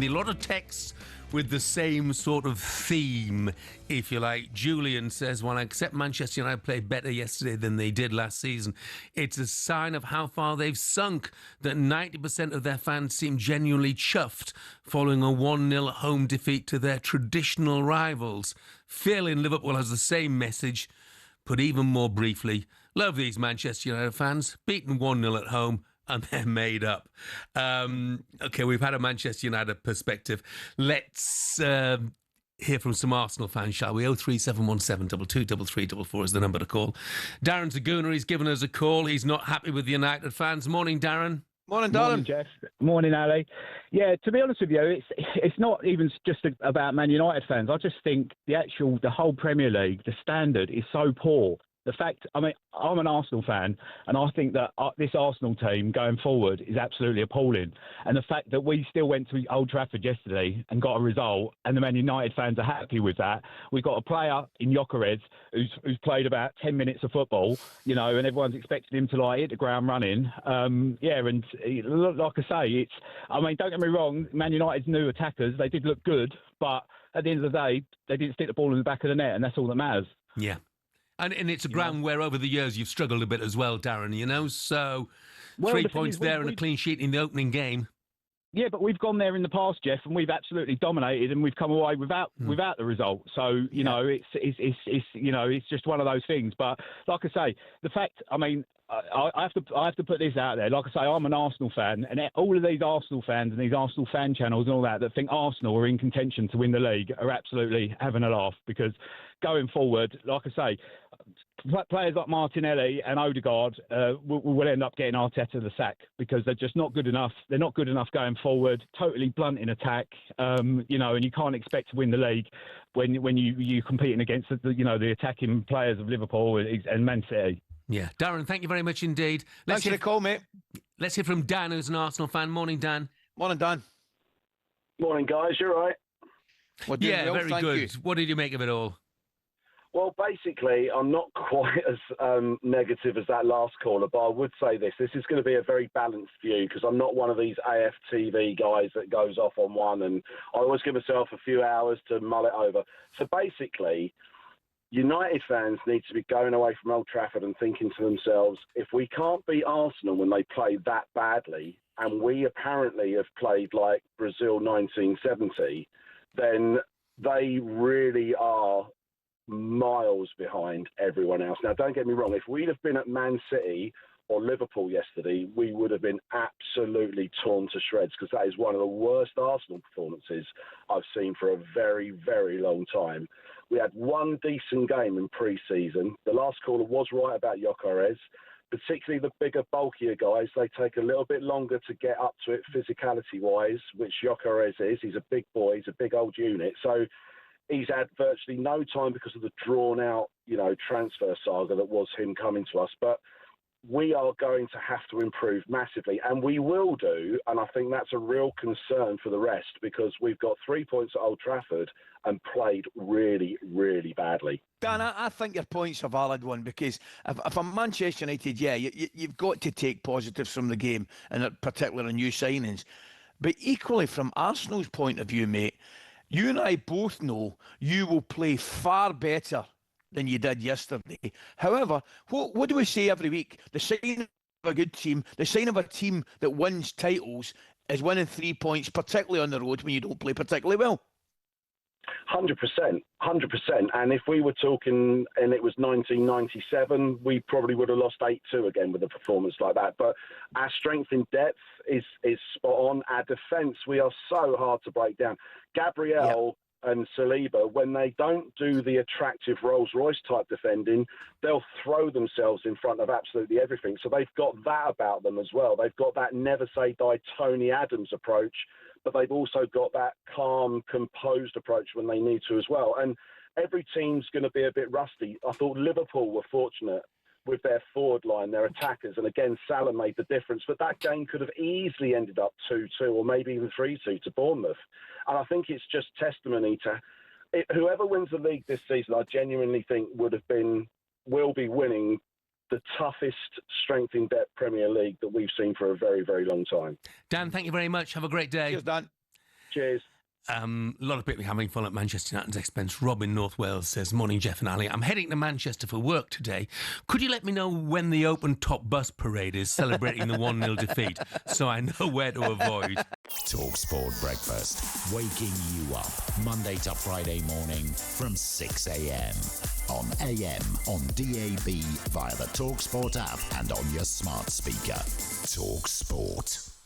A lot of texts with the same sort of theme, if you like. Julian says, "While I accept Manchester United played better yesterday than they did last season, it's a sign of how far they've sunk that 90% of their fans seem genuinely chuffed following a 1-0 home defeat to their traditional rivals." Phil in Liverpool has the same message, put even more briefly. "Love these Manchester United fans, beaten 1-0 at home, and they're made up." Okay, we've had a Manchester United perspective. Let's hear from some Arsenal fans, shall we? 03717 223344 is the number to call. Darren Zaguna, he's given us a call. He's not happy with the United fans. Morning, Darren. Morning, Darren. Morning, Jeff. Morning, Ali. Yeah, to be honest with you, it's not even just about Man United fans. I just think the whole Premier League, the standard is so poor. The fact, I mean, I'm an Arsenal fan, and I think that this Arsenal team going forward is absolutely appalling. And the fact that we still went to Old Trafford yesterday and got a result, and the Man United fans are happy with that. We've got a player in Gyökeres who's played about 10 minutes of football, you know, and everyone's expecting him to hit the ground running. And like I say, I mean, don't get me wrong, Man United's new attackers, they did look good, but at the end of the day, they didn't stick the ball in the back of the net, and that's all that matters. Yeah. And it's a ground where over the years you've struggled a bit as well, Darren, you know? So 3 points there and a clean sheet in the opening game. Yeah, but we've gone there in the past, Jeff, and we've absolutely dominated, and we've come away without the result. So you know, it's just one of those things. But like I say, the fact, I mean, I have to put this out there. Like I say, I'm an Arsenal fan, and all of these Arsenal fans and these Arsenal fan channels and all that think Arsenal are in contention to win the league are absolutely having a laugh, because going forward, like I say, players like Martinelli and Odegaard will end up getting Arteta the sack, because they're just not good enough. They're not good enough going forward. Totally blunt in attack, you know, and you can't expect to win the league when you're competing against the attacking players of Liverpool and Man City. Yeah, Darren, thank you very much indeed. Thanks for the call, mate. Let's hear from Dan, who's an Arsenal fan. Morning, Dan. Morning, Dan. Morning, guys. You're right. Yeah, well, very good. You. What did you make of it all? Well, basically, I'm not quite as negative as that last caller, but I would say this is going to be a very balanced view, because I'm not one of these AFTV guys that goes off on one, and I always give myself a few hours to mull it over. So basically, United fans need to be going away from Old Trafford and thinking to themselves, if we can't beat Arsenal when they play that badly, and we apparently have played like Brazil 1970, then they really are miles behind everyone else. Now, don't get me wrong, if we'd have been at Man City or Liverpool yesterday, we would have been absolutely torn to shreds, because that is one of the worst Arsenal performances I've seen for a very, very long time. We had one decent game in pre-season. The last caller was right about Gyökeres, particularly the bigger, bulkier guys. They take a little bit longer to get up to it physicality-wise, which Gyökeres is. He's a big boy. He's a big old unit. So he's had virtually no time because of the drawn-out, transfer saga that was him coming to us. But we are going to have to improve massively, and we will do, and I think that's a real concern for the rest, because we've got 3 points at Old Trafford and played really, really badly. Dan, I think your point's a valid one, because if I'm Manchester United, you've got to take positives from the game, and in particular new signings. But equally, from Arsenal's point of view, mate, you and I both know you will play far better than you did yesterday. However, what do we say every week? The sign of a good team, the sign of a team that wins titles, is winning 3 points, particularly on the road when you don't play particularly well. 100%. And if we were talking and it was 1997, we probably would have lost 8-2 again with a performance like that. But our strength in depth is spot on. Our defence, we are so hard to break down. Gabriel and Saliba, when they don't do the attractive Rolls-Royce type defending, they'll throw themselves in front of absolutely everything. So they've got that about them as well. They've got that never say die Tony Adams approach, but they've also got that calm, composed approach when they need to as well. And every team's going to be a bit rusty. I thought Liverpool were fortunate with their forward line, their attackers, and again, Salah made the difference. But that game could have easily ended up 2-2 or maybe even 3-2 to Bournemouth. And I think it's just testimony to whoever wins the league this season, I genuinely think will be winning the toughest strength in depth Premier League that we've seen for a very, very long time. Dan, thank you very much. Have a great day. Cheers, Dan. Cheers. A lot of people having fun at Manchester United's expense. Rob in North Wales says, morning, Jeff and Ali. I'm heading to Manchester for work today. Could you let me know when the open top bus parade is celebrating the 1-0 defeat so I know where to avoid? talkSPORT Breakfast, waking you up Monday to Friday morning from 6 a.m. on AM, on DAB, via the talkSPORT app and on your smart speaker. talkSPORT.